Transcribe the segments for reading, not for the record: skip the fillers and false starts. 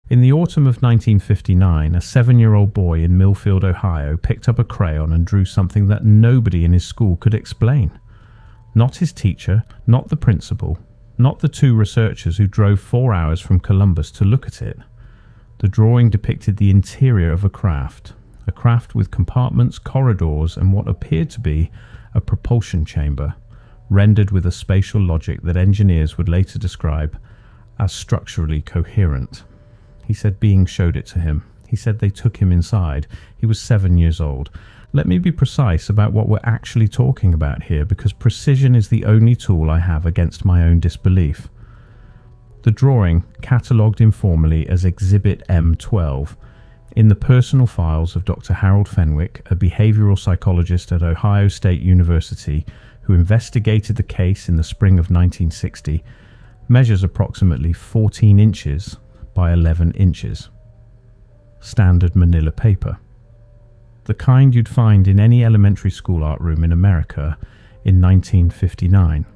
In the autumn of 1959, a 7-year-old boy in Millfield, Ohio, picked up a crayon and drew something that nobody in his school could explain. Not his teacher, not the principal, not the 2 researchers who drove 4 hours from Columbus to look at it. The drawing depicted the interior of a craft with compartments, corridors, and what appeared to be a propulsion chamber, rendered with a spatial logic that engineers would later describe as structurally coherent. He said beings showed it to him. He said they took him inside. He was 7 years old. Let me be precise about what we're actually talking about here, because precision is the only tool I have against my own disbelief. The drawing, catalogued informally as Exhibit M12, in the personal files of Dr. Harold Fenwick, a behavioral psychologist at Ohio State University who investigated the case in the spring of 1960, measures approximately 14 inches by 11 inches. Standard manila paper. The kind you'd find in any elementary school art room in America in 1959.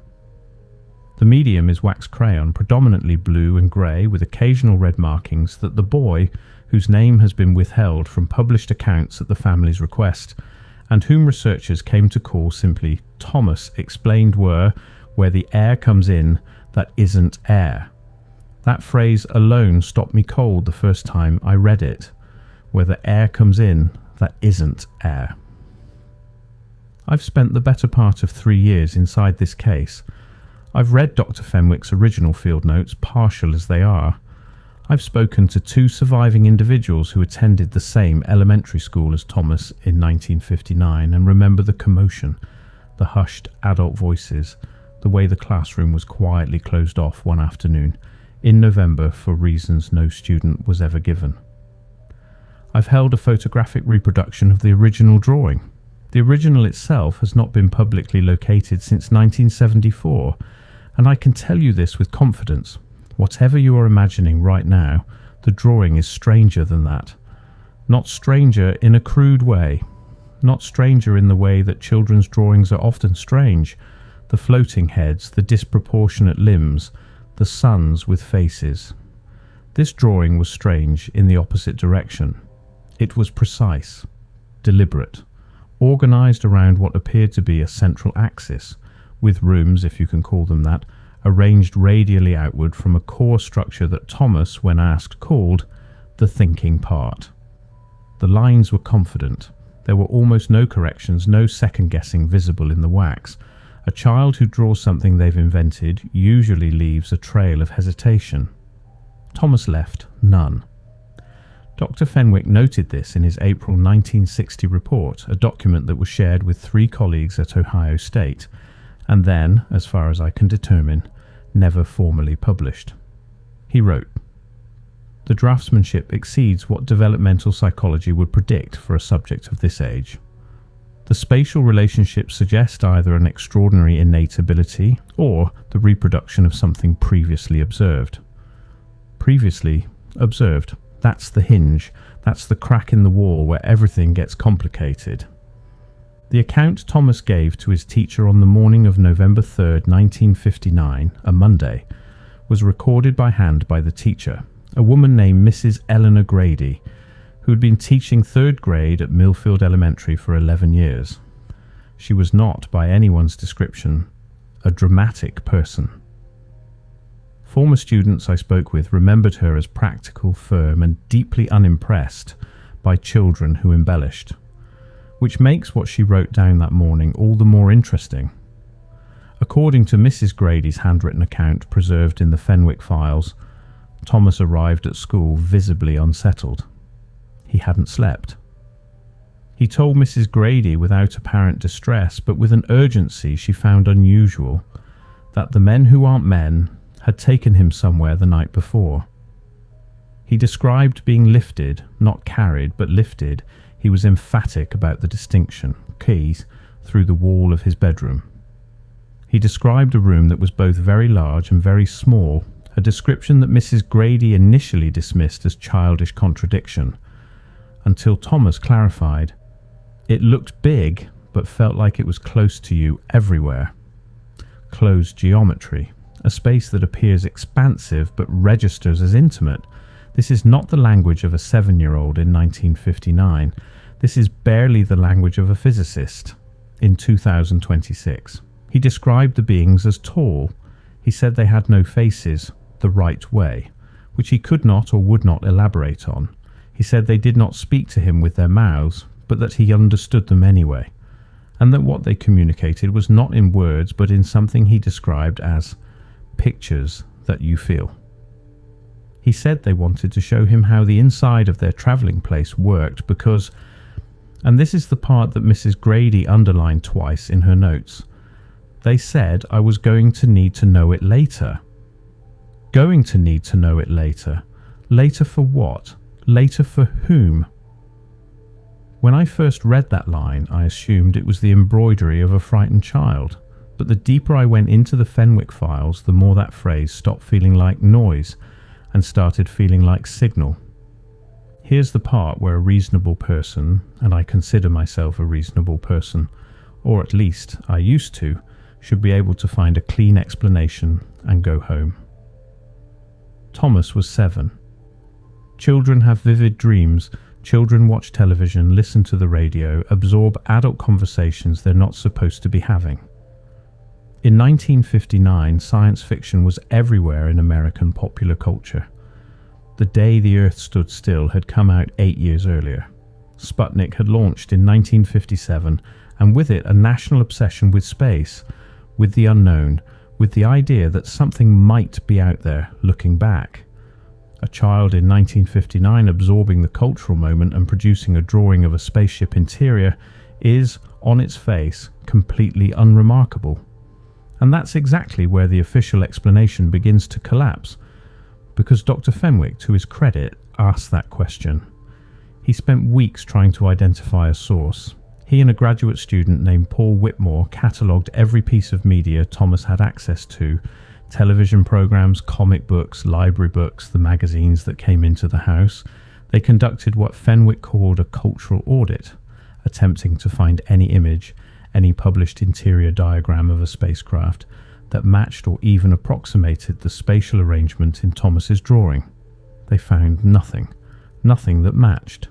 The medium is wax crayon, predominantly blue and grey, with occasional red markings that the boy, whose name has been withheld from published accounts at the family's request, and whom researchers came to call simply Thomas, explained were where the air comes in that isn't air. That phrase alone stopped me cold the first time I read it, where the air comes in that isn't air. I've spent the better part of 3 years inside this case. I've read Dr. Fenwick's original field notes, partial as they are. I've spoken to 2 surviving individuals who attended the same elementary school as Thomas in 1959 and remember the commotion, the hushed adult voices, the way the classroom was quietly closed off one afternoon in November for reasons no student was ever given. I've held a photographic reproduction of the original drawing. The original itself has not been publicly located since 1974, and I can tell you this with confidence. Whatever you are imagining right now, the drawing is stranger than that. Not stranger in a crude way. Not stranger in the way that children's drawings are often strange. The floating heads, the disproportionate limbs, the suns with faces. This drawing was strange in the opposite direction. It was precise, deliberate, organised around what appeared to be a central axis, with rooms, if you can call them that, arranged radially outward from a core structure that Thomas, when asked, called the thinking part. The lines were confident. There were almost no corrections, no second-guessing visible in the wax. A child who draws something they've invented usually leaves a trail of hesitation. Thomas left none. Dr. Fenwick noted this in his April 1960 report, a document that was shared with 3 colleagues at Ohio State, and then, as far as I can determine, never formally published. He wrote, "The draftsmanship exceeds what developmental psychology would predict for a subject of this age. The spatial relationships suggest either an extraordinary innate ability or the reproduction of something previously observed. Previously observed. That's the hinge, that's the crack in the wall where everything gets complicated." The account Thomas gave to his teacher on the morning of November 3rd, 1959, a Monday, was recorded by hand by the teacher, a woman named Mrs. Eleanor Grady, who had been teaching 3rd grade at Millfield Elementary for 11 years. She was not, by anyone's description, a dramatic person. Former students I spoke with remembered her as practical, firm, and deeply unimpressed by children who embellished, which makes what she wrote down that morning all the more interesting. According to Mrs. Grady's handwritten account preserved in the Fenwick files, Thomas arrived at school visibly unsettled. He hadn't slept. He told Mrs. Grady without apparent distress, but with an urgency she found unusual, that the men who aren't men had taken him somewhere the night before. He described being lifted, not carried, but lifted. He was emphatic about the distinction, keys, through the wall of his bedroom. He described a room that was both very large and very small, a description that Mrs. Grady initially dismissed as childish contradiction, until Thomas clarified, "It looked big, but felt like it was close to you everywhere." Closed geometry, a space that appears expansive but registers as intimate, This is not the language of a 7-year-old in 1959. This is barely the language of a physicist in 2026. He described the beings as tall. He said they had no faces the right way, which he could not or would not elaborate on. He said they did not speak to him with their mouths, but that he understood them anyway, and that what they communicated was not in words but in something he described as pictures that you feel. He said they wanted to show him how the inside of their travelling place worked because, and this is the part that Mrs. Grady underlined twice in her notes, they said I was going to need to know it later. Going to need to know it later. Later for what? Later for whom? When I first read that line, I assumed it was the embroidery of a frightened child. But the deeper I went into the Fenwick files, the more that phrase stopped feeling like noise and started feeling like signal. Here's the part where a reasonable person, and I consider myself a reasonable person, or at least I used to, should be able to find a clean explanation and go home. Thomas was 7. Children have vivid dreams. Children watch television, listen to the radio, absorb adult conversations they're not supposed to be having. In 1959, science fiction was everywhere in American popular culture. The Day the Earth Stood Still had come out 8 years earlier. Sputnik had launched in 1957, and with it a national obsession with space, with the unknown, with the idea that something might be out there looking back. A child in 1959 absorbing the cultural moment and producing a drawing of a spaceship interior is, on its face, completely unremarkable. And that's exactly where the official explanation begins to collapse, because Dr. Fenwick, to his credit, asked that question. He spent weeks trying to identify a source. He and a graduate student named Paul Whitmore catalogued every piece of media Thomas had access to: television programs, comic books, library books, the magazines that came into the house. They conducted what Fenwick called a cultural audit, attempting to find any image, any published interior diagram of a spacecraft that matched or even approximated the spatial arrangement in Thomas's drawing. They found nothing that matched.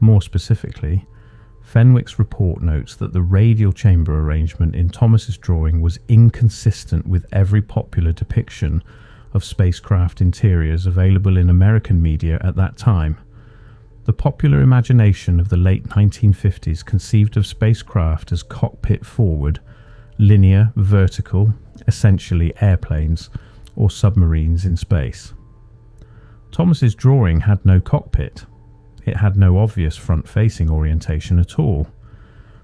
More specifically, Fenwick's report notes that the radial chamber arrangement in Thomas's drawing was inconsistent with every popular depiction of spacecraft interiors available in American media at that time. The popular imagination of the late 1950s conceived of spacecraft as cockpit forward, linear, vertical, essentially airplanes or submarines in space. Thomas's drawing had no cockpit. It had no obvious front-facing orientation at all.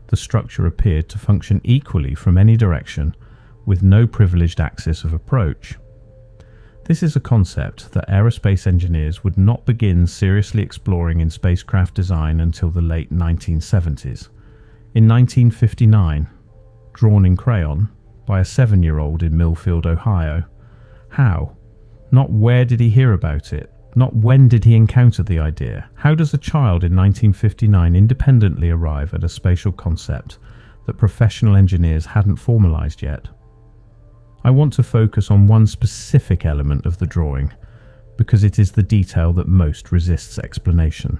The structure appeared to function equally from any direction, with no privileged axis of approach. This is a concept that aerospace engineers would not begin seriously exploring in spacecraft design until the late 1970s. In 1959, drawn in crayon by a 7-year-old in Millfield, Ohio. How? Not where did he hear about it? Not when did he encounter the idea? How does a child in 1959 independently arrive at a spatial concept that professional engineers hadn't formalized yet? I want to focus on one specific element of the drawing, because it is the detail that most resists explanation.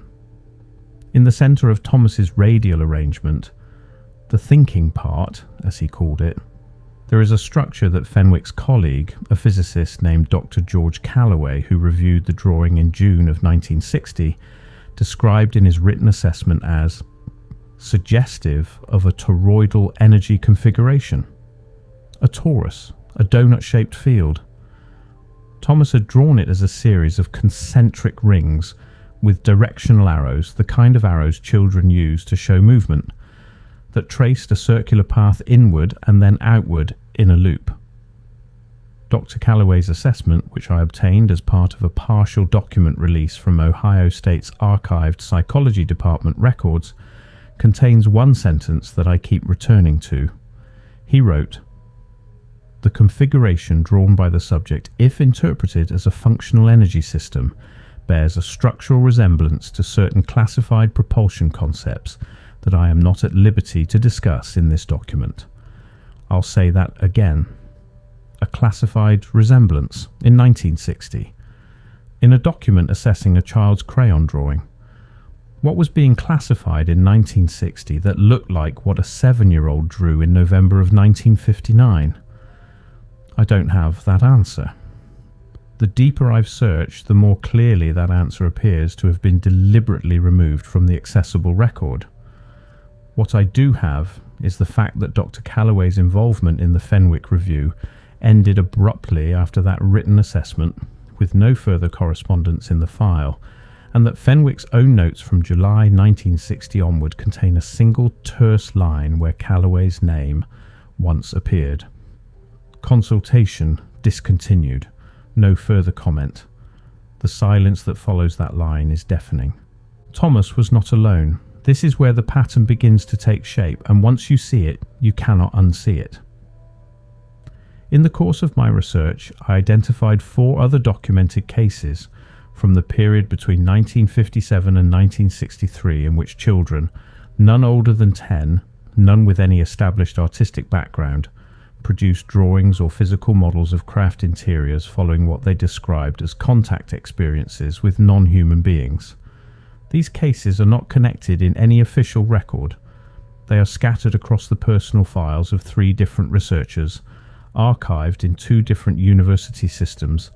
In the center of Thomas's radial arrangement, the thinking part, as he called it, there is a structure that Fenwick's colleague, a physicist named Dr. George Callaway, who reviewed the drawing in June of 1960, described in his written assessment as suggestive of a toroidal energy configuration. A torus, a donut-shaped field. Thomas had drawn it as a series of concentric rings with directional arrows, the kind of arrows children use to show movement, that traced a circular path inward and then outward in a loop. Dr. Callaway's assessment, which I obtained as part of a partial document release from Ohio State's archived psychology department records, contains one sentence that I keep returning to. He wrote, "The configuration drawn by the subject, if interpreted as a functional energy system, bears a structural resemblance to certain classified propulsion concepts that I am not at liberty to discuss in this document." I'll say that again. A classified resemblance in 1960. in a document assessing a child's crayon drawing. What was being classified in 1960 that looked like what a 7-year-old drew in November of 1959? I don't have that answer. The deeper I've searched, the more clearly that answer appears to have been deliberately removed from the accessible record. What I do have is the fact that Dr. Calloway's involvement in the Fenwick Review ended abruptly after that written assessment, with no further correspondence in the file, and that Fenwick's own notes from July 1960 onward contain a single terse line where Calloway's name once appeared. Consultation discontinued. No further comment. The silence that follows that line is deafening. Thomas was not alone. This is where the pattern begins to take shape, and once you see it, you cannot unsee it. In the course of my research, I identified 4 other documented cases from the period between 1957 and 1963 in which children, none older than 10, none with any established artistic background, produced drawings or physical models of craft interiors following what they described as contact experiences with non-human beings. These cases are not connected in any official record. They are scattered across the personal files of 3 different researchers, archived in 2 different university systems,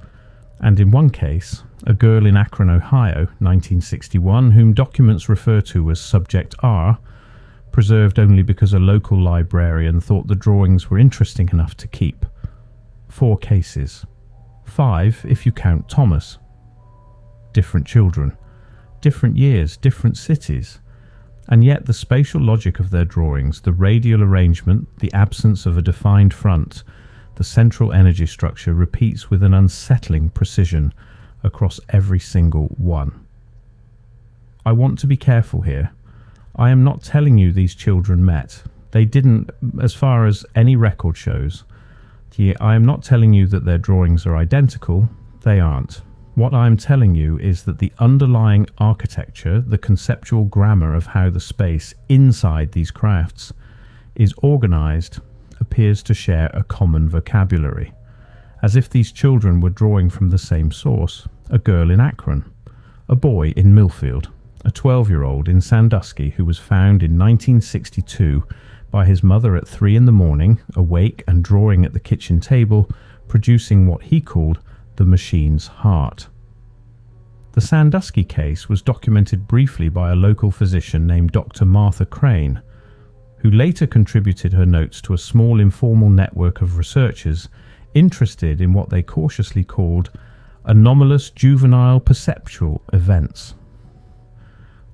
and in one case, a girl in Akron, Ohio, 1961, whom documents refer to as Subject R, preserved only because a local librarian thought the drawings were interesting enough to keep. 4 cases. 5 if you count Thomas. Different children. Different years, different cities. And yet the spatial logic of their drawings, the radial arrangement, the absence of a defined front, the central energy structure repeats with an unsettling precision across every single one. I want to be careful here. I am not telling you these children met. They didn't, as far as any record shows. I am not telling you that their drawings are identical. They aren't. What I am telling you is that the underlying architecture, the conceptual grammar of how the space inside these crafts is organized, appears to share a common vocabulary, as if these children were drawing from the same source: a girl in Akron, a boy in Millfield, a 12-year-old in Sandusky who was found in 1962 by his mother at 3 a.m, awake and drawing at the kitchen table, producing what he called the machine's heart. The Sandusky case was documented briefly by a local physician named Dr. Martha Crane, who later contributed her notes to a small informal network of researchers interested in what they cautiously called anomalous juvenile perceptual events.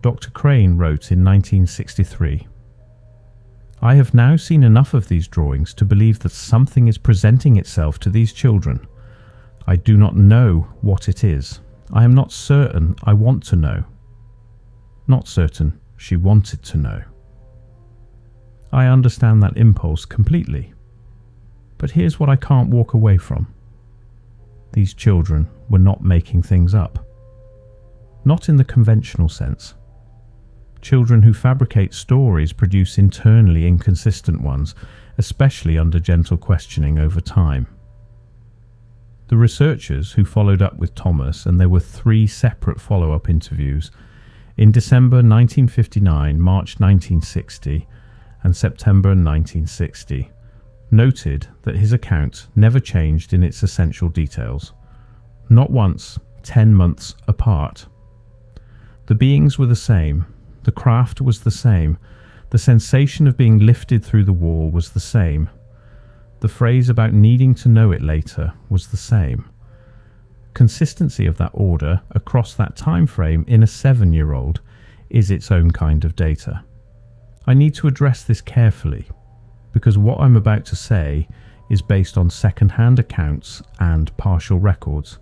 Dr. Crane wrote in 1963, "I have now seen enough of these drawings to believe that something is presenting itself to these children. I do not know what it is. I am not certain I want to know." Not certain she wanted to know. I understand that impulse completely. But here's what I can't walk away from. These children were not making things up. Not in the conventional sense. Children who fabricate stories produce internally inconsistent ones, especially under gentle questioning over time. The researchers who followed up with Thomas, and there were 3 separate follow-up interviews, in December 1959, March 1960, and September 1960, noted that his account never changed in its essential details. Not once, 10 months apart. The beings were the same. The craft was the same. The sensation of being lifted through the wall was the same. The phrase about needing to know it later was the same. Consistency of that order across that time frame in a 7-year-old is its own kind of data. I need to address this carefully, because what I'm about to say is based on second-hand accounts and partial records,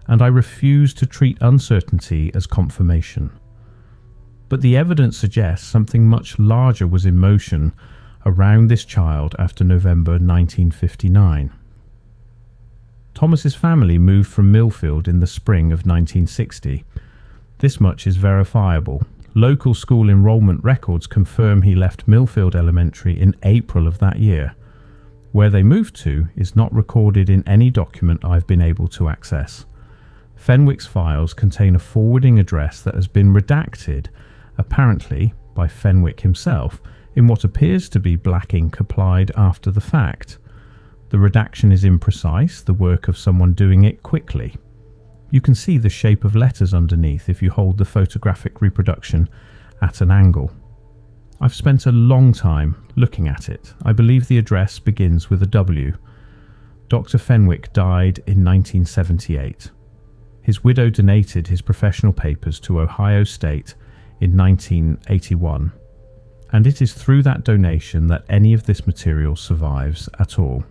and I refuse to treat uncertainty as confirmation. But the evidence suggests something much larger was in motion around this child after November 1959. Thomas's family moved from Millfield in the spring of 1960. This much is verifiable. Local school enrollment records confirm he left Millfield Elementary in April of that year. Where they moved to is not recorded in any document I've been able to access. Fenwick's files contain a forwarding address that has been redacted, apparently by Fenwick himself, in what appears to be black ink applied after the fact. The redaction is imprecise, the work of someone doing it quickly. You can see the shape of letters underneath if you hold the photographic reproduction at an angle. I've spent a long time looking at it. I believe the address begins with a W. Dr. Fenwick died in 1978. His widow donated his professional papers to Ohio State in 1981, and it is through that donation that any of this material survives at all.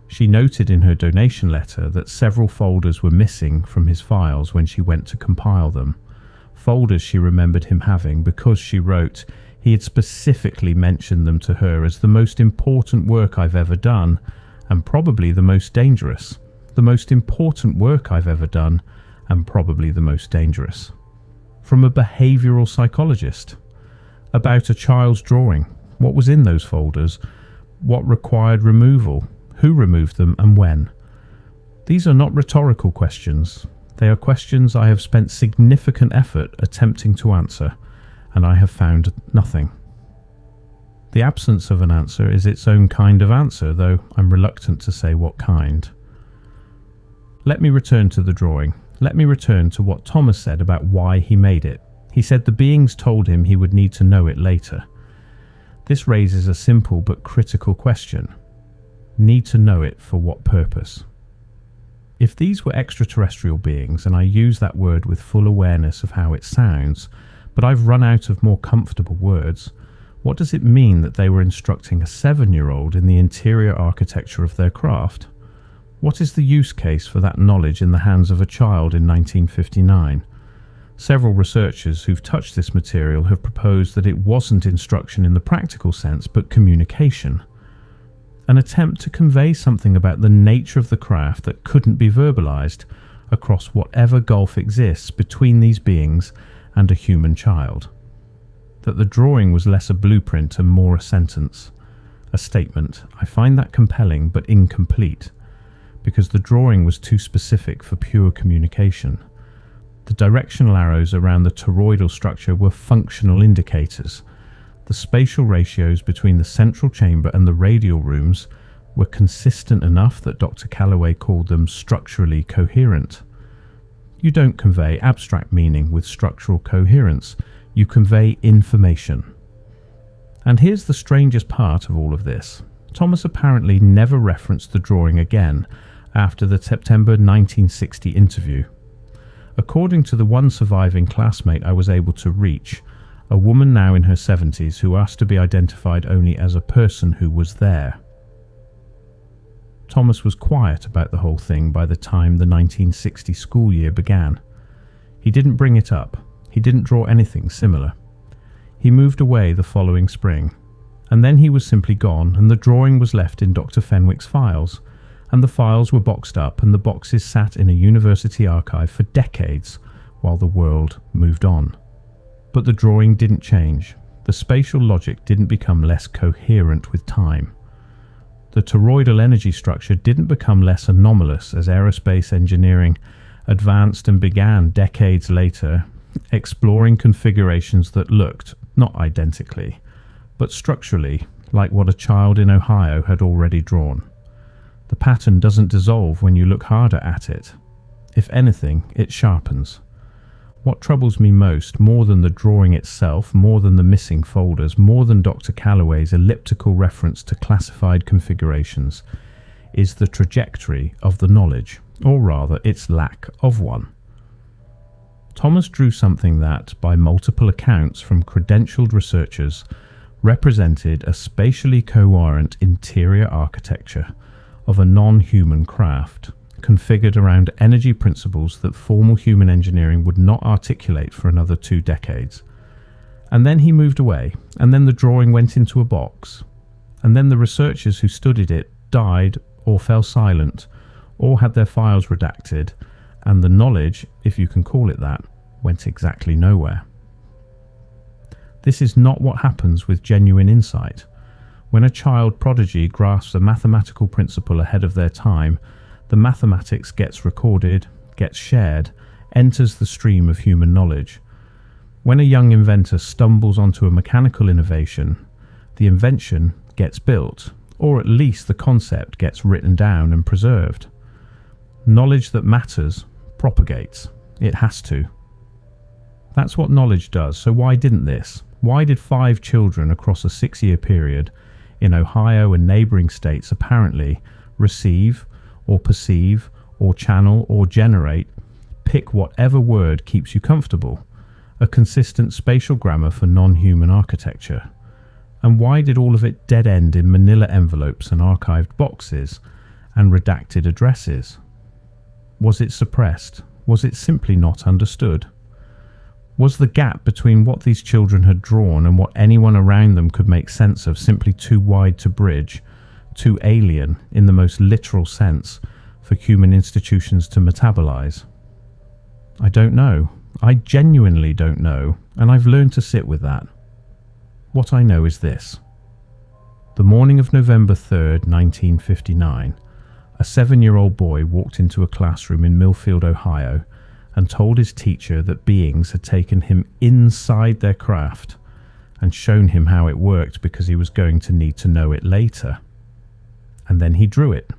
She noted in her donation letter that several folders were missing from his files when she went to compile them, folders she remembered him having because, she wrote, he had specifically mentioned them to her as the most important work I've ever done, and probably the most dangerous. The most important work I've ever done, and probably the most dangerous. From a behavioural psychologist. About a child's drawing. What was in those folders? What required removal? Who removed them and when? These are not rhetorical questions. They are questions I have spent significant effort attempting to answer, and I have found nothing. The absence of an answer is its own kind of answer, though I'm reluctant to say what kind. Let me return to the drawing. Let me return to what Thomas said about why he made it. He said the beings told him he would need to know it later. This raises a simple but critical question. Need to know it for what purpose? If these were extraterrestrial beings, and I use that word with full awareness of how it sounds, but I've run out of more comfortable words, what does it mean that they were instructing a 7-year-old in the interior architecture of their craft? What is the use case for that knowledge in the hands of a child in 1959? Several researchers who've touched this material have proposed that it wasn't instruction in the practical sense, but communication. An attempt to convey something about the nature of the craft that couldn't be verbalized across whatever gulf exists between these beings and a human child. That the drawing was less a blueprint and more a sentence, a statement. I find that compelling but incomplete, because the drawing was too specific for pure communication. The directional arrows around the toroidal structure were functional indicators. The spatial ratios between the central chamber and the radial rooms were consistent enough that Dr. Calloway called them structurally coherent. You don't convey abstract meaning with structural coherence, you convey information. And here's the strangest part of all of this. Thomas apparently never referenced the drawing again after the September 1960 interview. According to the one surviving classmate I was able to reach, a woman now in her 70s who asked to be identified only as a person who was there. Thomas was quiet about the whole thing by the time the 1960 school year began. He didn't bring it up. He didn't draw anything similar. He moved away the following spring, and then he was simply gone, and the drawing was left in Dr. Fenwick's files, and the files were boxed up, and the boxes sat in a university archive for decades while the world moved on. But the drawing didn't change. The spatial logic didn't become less coherent with time. The toroidal energy structure didn't become less anomalous as aerospace engineering advanced and began decades later exploring configurations that looked, not identically, but structurally like what a child in Ohio had already drawn. The pattern doesn't dissolve when you look harder at it. If anything, it sharpens. What troubles me most, more than the drawing itself, more than the missing folders, more than Dr. Calloway's elliptical reference to classified configurations, is the trajectory of the knowledge, or rather its lack of one. Thomas drew something that, by multiple accounts from credentialed researchers, represented a spatially coherent interior architecture of a non-human craft, configured around energy principles that formal human engineering would not articulate for another 2 decades. And then he moved away, and then the drawing went into a box, and then the researchers who studied it died or fell silent, or had their files redacted, and the knowledge, if you can call it that, went exactly nowhere. This is not what happens with genuine insight. When a child prodigy grasps a mathematical principle ahead of their time, the mathematics gets recorded, gets shared, enters the stream of human knowledge. When a young inventor stumbles onto a mechanical innovation, the invention gets built, or at least the concept gets written down and preserved. Knowledge that matters propagates. It has to. That's what knowledge does. So why didn't this? Why did 5 children across a 6-year period in Ohio and neighbouring states apparently receive or perceive or channel or generate, pick whatever word keeps you comfortable, a consistent spatial grammar for non-human architecture? And why did all of it dead end in manila envelopes and archived boxes and redacted addresses? Was it suppressed? Was it simply not understood? Was the gap between what these children had drawn and what anyone around them could make sense of simply too wide to bridge, too alien in the most literal sense for human institutions to metabolize? I don't know. I genuinely don't know, and I've learned to sit with that. What I know is this. The morning of November 3rd, 1959, a 7-year-old boy walked into a classroom in Millfield, Ohio, and told his teacher that beings had taken him inside their craft and shown him how it worked because he was going to need to know it later. And then he drew it.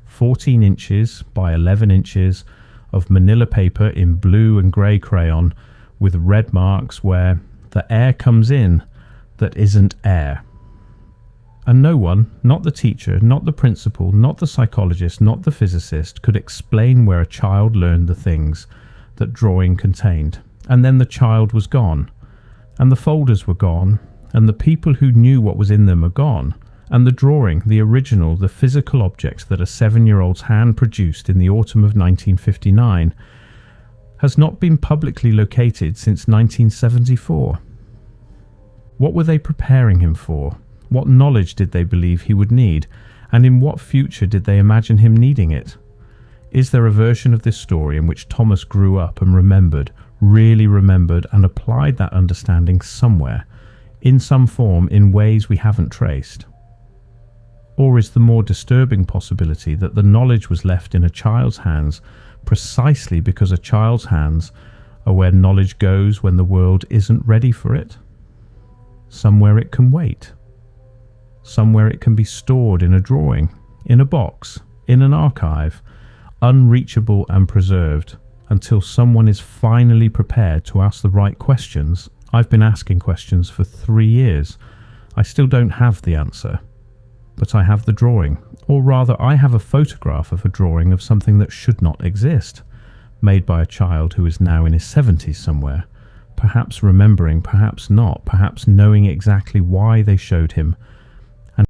14 inches by 11 inches of manila paper in blue and grey crayon with red marks where the air comes in that isn't air. And no one, not the teacher, not the principal, not the psychologist, not the physicist, could explain where a child learned the things that drawing contained. And then the child was gone, and the folders were gone, and the people who knew what was in them are gone, and the drawing, the original, the physical objects that a 7-year-old's hand produced in the autumn of 1959, has not been publicly located since 1974. What were they preparing him for? What knowledge did they believe he would need? And in what future did they imagine him needing it? Is there a version of this story in which Thomas grew up and remembered, really remembered, and applied that understanding somewhere, in some form, in ways we haven't traced? Or is the more disturbing possibility that the knowledge was left in a child's hands precisely because a child's hands are where knowledge goes when the world isn't ready for it? Somewhere it can wait. Somewhere it can be stored in a drawing, in a box, in an archive, unreachable and preserved, until someone is finally prepared to ask the right questions. I've been asking questions for 3 years. I still don't have the answer. But I have the drawing, or rather I have a photograph of a drawing of something that should not exist, made by a child who is now in his 70s somewhere, perhaps remembering, perhaps not, perhaps knowing exactly why they showed him